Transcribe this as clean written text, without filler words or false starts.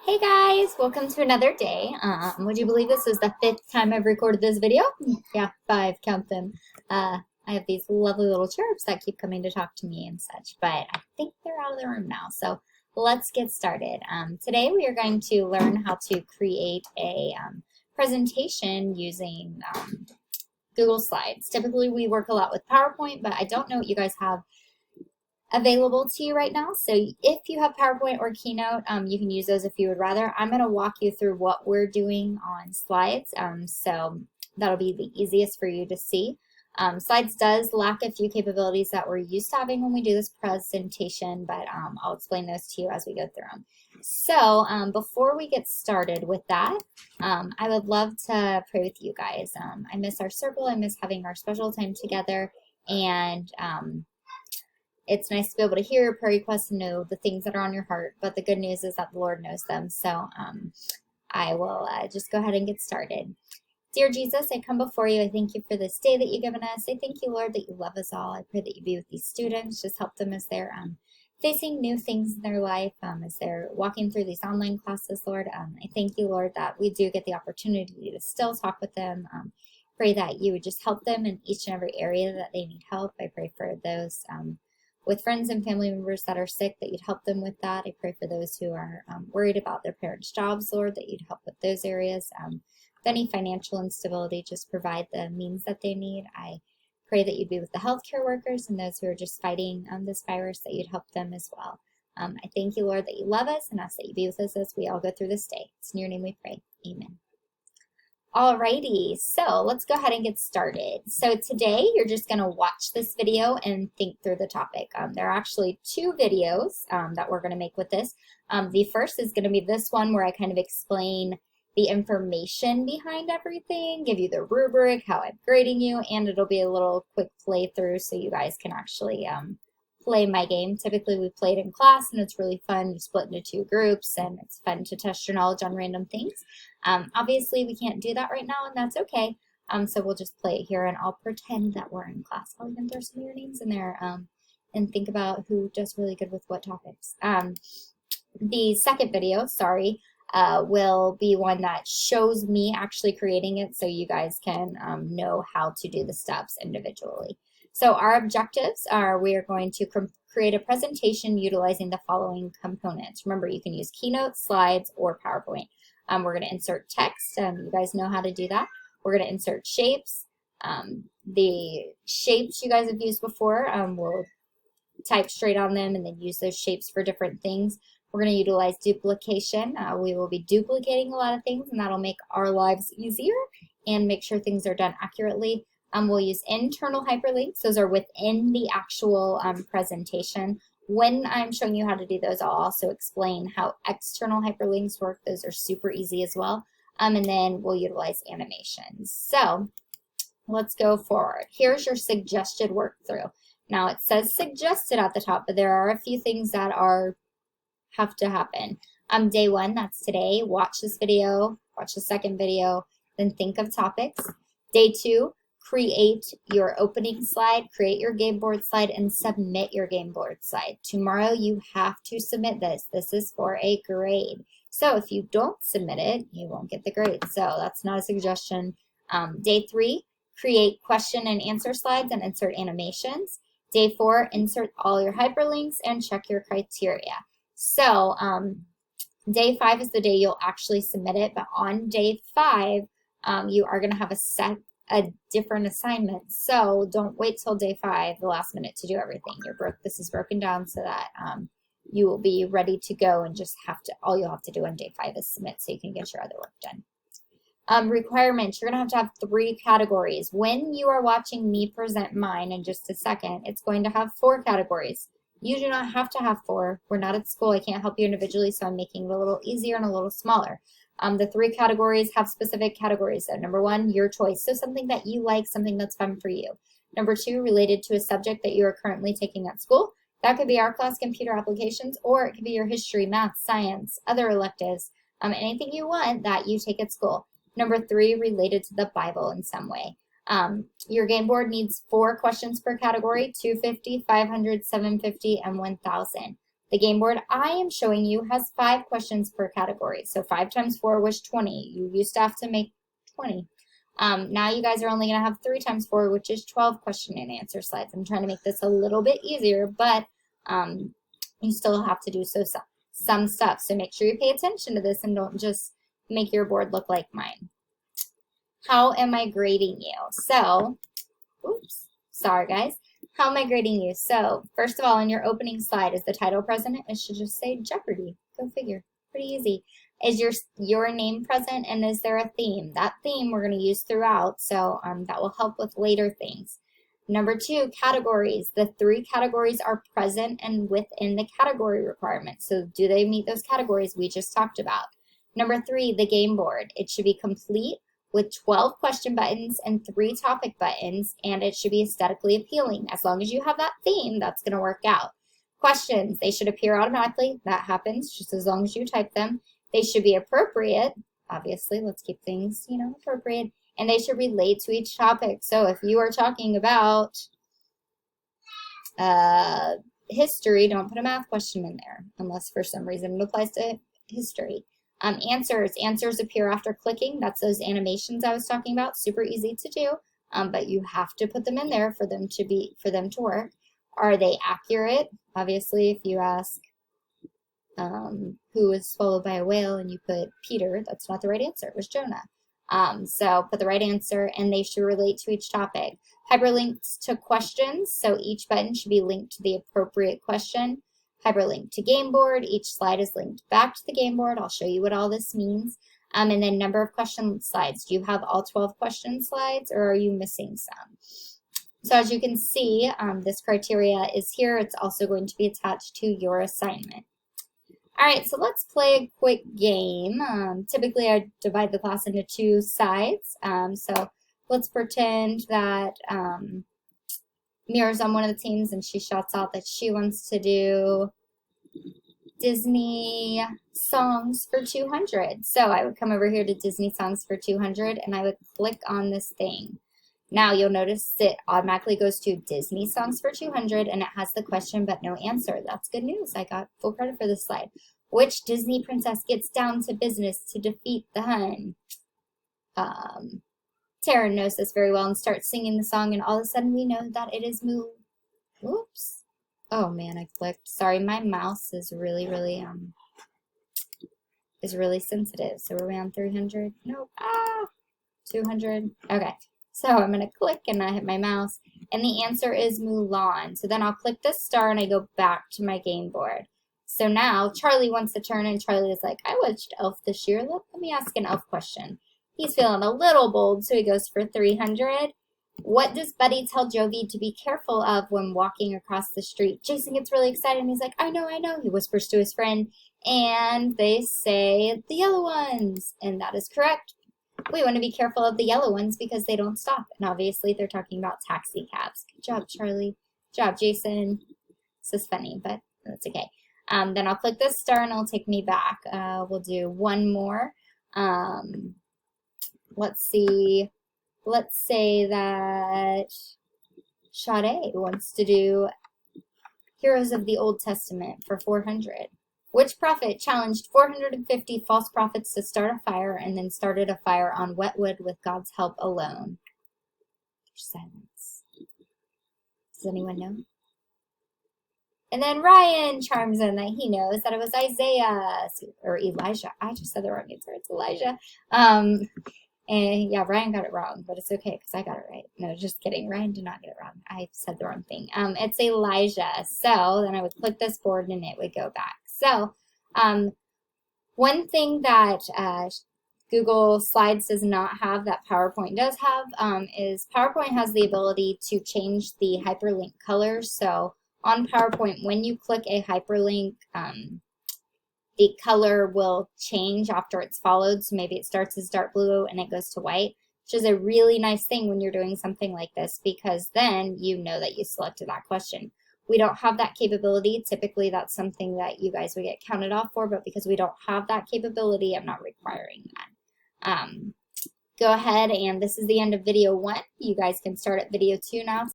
Hey guys, welcome to another day. Would you believe this was the fifth time I've recorded this video? Yeah, five, count them. I have these lovely little chirps that keep coming to talk to me and such, but I think they're out of the room now. So let's get started. Today we are going to learn how to create a presentation using Google Slides. Typically we work a lot with PowerPoint, but I don't know what you guys have available to you right now. So if you have PowerPoint or Keynote, you can use those if you would rather. I'm going to walk you through what we're doing on slides, so that'll be the easiest for you to see. Slides does lack a few capabilities that we're used to having when we do this presentation, but I'll explain those to you as we go through them. So before we get started with that, I would love to pray with you guys. I miss our circle. I miss having our special time together, and it's nice to be able to hear your prayer requests and know the things that are on your heart, but the good news is that the Lord knows them. So I will just go ahead and get started. Dear Jesus, I come before you. I thank you for this day that you've given us. I thank you, Lord, that you love us all. I pray that you be with these students. Just help them as they're facing new things in their life, as they're walking through these online classes, Lord. I thank you, Lord, that we do get the opportunity to still talk with them. Pray that you would just help them in each and every area that they need help. I pray for those with friends and family members that are sick, that you'd help them with that. I pray for those who are worried about their parents' jobs, Lord, that you'd help with those areas. With any financial instability, just provide the means that they need. I pray that you'd be with the healthcare workers and those who are just fighting this virus, that you'd help them as well. I thank you, Lord, that you love us and ask that you be with us as we all go through this day. It's in your name we pray. Amen. Alrighty, so let's go ahead and get started. So today you're just going to watch this video and think through the topic. There are actually two videos that we're going to make with this. The first is going to be this one where I kind of explain the information behind everything, give you the rubric, how I'm grading you, and it'll be a little quick playthrough so you guys can actually play my game. Typically we played in class and it's really fun. You split into two groups and it's fun to test your knowledge on random things. Obviously we can't do that right now and that's okay. So we'll just play it here and I'll pretend that we're in class. I'll even throw some of your names in there and think about who does really good with what topics. The second video, will be one that shows me actually creating it so you guys can know how to do the steps individually. So our objectives are we are going to create a presentation utilizing the following components. Remember, you can use Keynote, Slides, or PowerPoint. We're going to insert text. You guys know how to do that. We're going to insert shapes. The shapes you guys have used before, we'll type straight on them and then use those shapes for different things. We're going to utilize duplication. We will be duplicating a lot of things, and that'll make our lives easier and make sure things are done accurately. We'll use internal hyperlinks. Those are within the actual presentation. When I'm showing you how to do those, I'll also explain how external hyperlinks work. Those are super easy as well. And then we'll utilize animations. So let's go forward. Here's your suggested workthrough. Now it says suggested at the top, but there are a few things that have to happen. Day one, that's today. Watch this video, watch the second video, then think of topics. Day two, create your opening slide, create your game board slide, and submit your game board slide. Tomorrow you have to submit this. This is for a grade. So if you don't submit it, you won't get the grade. So that's not a suggestion. Day three, create question and answer slides and insert animations. Day four, insert all your hyperlinks and check your criteria. So day five is the day you'll actually submit it, but on day five, you are going to have a different assignment. So don't wait till day five, the last minute, to do everything. This is broken down so that you will be ready to go and just all you'll have to do on day five is submit so you can get your other work done. Requirements, you're going to have 3 categories. When you are watching me present mine in just a second, it's going to have 4 categories. You do not have to have 4. We're not at school. I can't help you individually, so I'm making it a little easier and a little smaller. The 3 categories have specific categories. So number 1, your choice. So something that you like, something that's fun for you. Number 2, related to a subject that you are currently taking at school. That could be our class, computer applications, or it could be your history, math, science, other electives, anything you want that you take at school. Number 3, related to the Bible in some way. Your game board needs 4 questions per category, 250, 500, 750, and 1,000. The game board I am showing you has 5 questions per category. So 5 times 4 was 20. You used to have to make 20. Now you guys are only going to have 3 times 4, which is 12 question and answer slides. I'm trying to make this a little bit easier, but you still have to do some stuff. So make sure you pay attention to this and don't just make your board look like mine. How am I grading you? So, oops, sorry guys. How am I grading you? So, first of all, in your opening slide, is the title present? It should just say Jeopardy. Go figure. Pretty easy. Is your name present, and is there a theme? That theme we're going to use throughout, so that will help with later things. Number 2, categories. The 3 categories are present and within the category requirements. So do they meet those categories we just talked about? Number 3, the game board. It should be complete with 12 question buttons and 3 topic buttons, and it should be aesthetically appealing. As long as you have that theme, that's going to work out. Questions, they should appear automatically. That happens just as long as you type them. They should be appropriate. Obviously, let's keep things, appropriate. And they should relate to each topic. So if you are talking about history, don't put a math question in there, unless for some reason it applies to history. Answers appear after clicking. That's those animations I was talking about. Super easy to do, but you have to put them in there for them to work. Are they accurate? Obviously, if you ask who was swallowed by a whale and you put Peter, that's not the right answer. It was Jonah. So put the right answer, and they should relate to each topic. Hyperlinks to questions. So each button should be linked to the appropriate question. Hyperlink to game board. Each slide is linked back to the game board. I'll show you what all this means. And then number of question slides. Do you have all 12 question slides, or are you missing some? So as you can see, this criteria is here. It's also going to be attached to your assignment. All right, so let's play a quick game. Typically, I divide the class into 2 sides. So let's pretend that Mira's on one of the teams, and she shouts out that she wants to do Disney songs for 200. So I would come over here to Disney songs for 200, and I would click on this thing. Now you'll notice it automatically goes to Disney songs for 200, and it has the question but no answer. That's good news. I got full credit for this slide. Which Disney princess gets down to business to defeat the Hun? Taryn knows this very well and starts singing the song, and all of a sudden we know that it is Moo. Oops. Oh man, I clicked. Sorry, my mouse is really sensitive. So we're around 300. Nope. 200. Okay. So I'm going to click and I hit my mouse, and the answer is Mulan. So then I'll click this star and I go back to my game board. So now Charlie wants to turn, and Charlie is like, I watched Elf this year. Let me ask an Elf question. He's feeling a little bold, so he goes for 300. What does Buddy tell Jovi to be careful of when walking across the street? Jason gets really excited, and he's like, I know. He whispers to his friend, and they say the yellow ones, and that is correct. We want to be careful of the yellow ones because they don't stop, and obviously they're talking about taxi cabs. Good job, Charlie. Good job, Jason. This is funny, but that's okay. Then I'll click this star, and it'll take me back. We'll do one more. Let's see. Let's say that Sade wants to do Heroes of the Old Testament for 400. Which prophet challenged 450 false prophets to start a fire and then started a fire on wet wood with God's help alone? Silence. Does anyone know? And then Ryan chimes in that he knows that it was Isaiah or Elijah. I just said the wrong answer. It's Elijah. And yeah, Ryan got it wrong, but it's okay because I got it right. No, just kidding. Ryan did not get it wrong. I said the wrong thing. It's Elijah. So then I would click this board and it would go back. So one thing that Google Slides does not have that PowerPoint does have is PowerPoint has the ability to change the hyperlink colors. So on PowerPoint, when you click a hyperlink, the color will change after it's followed. So maybe it starts as dark blue and it goes to white, which is a really nice thing when you're doing something like this because then you know that you selected that question. We don't have that capability. Typically, that's something that you guys would get counted off for, but because we don't have that capability, I'm not requiring that. Go ahead, and this is the end of video 1. You guys can start at video 2 now.